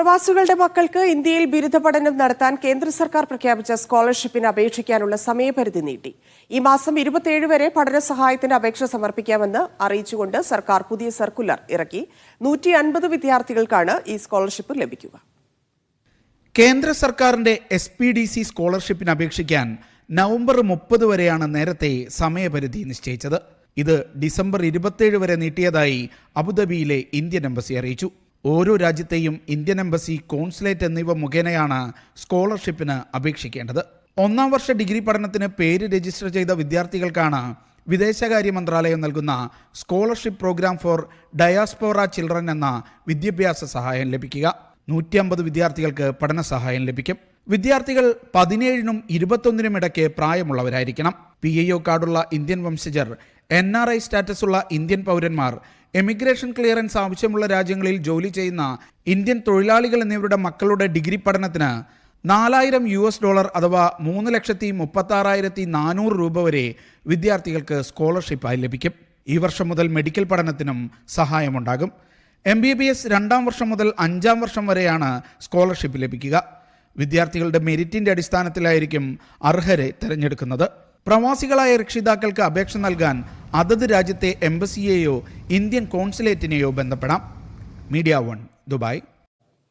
പ്രവാസികളുടെ മക്കൾക്ക് ഇന്ത്യയിൽ ബിരുദ പഠനം നടത്താൻ കേന്ദ്ര സർക്കാർ പ്രഖ്യാപിച്ച സ്കോളർഷിപ്പിന് അപേക്ഷിക്കാനുള്ള സമയപരിധി നീട്ടി. ഈ മാസം 27 വരെ പഠന സഹായത്തിന് അപേക്ഷ സമർപ്പിക്കാമെന്ന് അറിയിച്ചുകൊണ്ട് സർക്കാർ പുതിയ സർക്കുലർ ഇറക്കി. 150 വിദ്യാർത്ഥികൾക്കാണ് ഈ സ്കോളർഷിപ്പ് ലഭിക്കുക. കേന്ദ്ര സർക്കാരിന്റെ SPDC സ്കോളർഷിപ്പിന് അപേക്ഷിക്കാൻ നവംബർ 30 വരെയാണ് നേരത്തെ സമയപരിധി നിശ്ചയിച്ചത്. ഇത് ഡിസംബർ 27 വരെ നീട്ടിയതായി അബുദാബിയിലെ ഇന്ത്യൻ എംബസി അറിയിച്ചു. ഓരോ രാജ്യത്തെയും ഇന്ത്യൻ എംബസി, കോൺസുലേറ്റ് എന്നിവ മുഖേനയാണ് സ്കോളർഷിപ്പിന് അപേക്ഷിക്കേണ്ടത്. 1ാം വർഷ ഡിഗ്രി പഠനത്തിന് പേര് രജിസ്റ്റർ ചെയ്ത വിദ്യാർത്ഥികൾക്കാണ് വിദേശകാര്യ മന്ത്രാലയം നൽകുന്ന scholarship program for diaspora children എന്ന വിദ്യാഭ്യാസ സഹായം ലഭിക്കുക. 150 വിദ്യാർത്ഥികൾക്ക് പഠന സഹായം ലഭിക്കും. വിദ്യാർത്ഥികൾ 17നും 21നും ഇടയ്ക്ക് പ്രായമുള്ളവരായിരിക്കണം. PIO കാർഡുള്ള ഇന്ത്യൻ വംശജർ, NRI സ്റ്റാറ്റസ് ഉള്ള ഇന്ത്യൻ പൗരന്മാർ, എമിഗ്രേഷൻ ക്ലിയറൻസ് ആവശ്യമുള്ള രാജ്യങ്ങളിൽ ജോലി ചെയ്യുന്ന ഇന്ത്യൻ തൊഴിലാളികൾ എന്നിവരുടെ മക്കളുടെ ഡിഗ്രി പഠനത്തിന് $4,000 അഥവാ 3,36,400 രൂപ വരെ വിദ്യാർത്ഥികൾക്ക് സ്കോളർഷിപ്പായി ലഭിക്കും. ഈ വർഷം മുതൽ മെഡിക്കൽ പഠനത്തിനും സഹായമുണ്ടാകും. MBBS 2ാം വർഷം മുതൽ 5ാം വർഷം വരെയാണ് സ്കോളർഷിപ്പ് ലഭിക്കുക. വിദ്യാർത്ഥികളുടെ മെരിറ്റിന്റെ അടിസ്ഥാനത്തിലായിരിക്കും അർഹരെ തിരഞ്ഞെടുക്കുന്നത്. പ്രവാസികളായ രക്ഷിതാക്കൾക്ക് അപേക്ഷ നൽകാൻ അതത് രാജ്യത്തെ എംബസിയെയോ ഇന്ത്യൻ കോൺസുലേറ്റിനെയോ ബന്ധപ്പെടാം. Media 1, Dubai.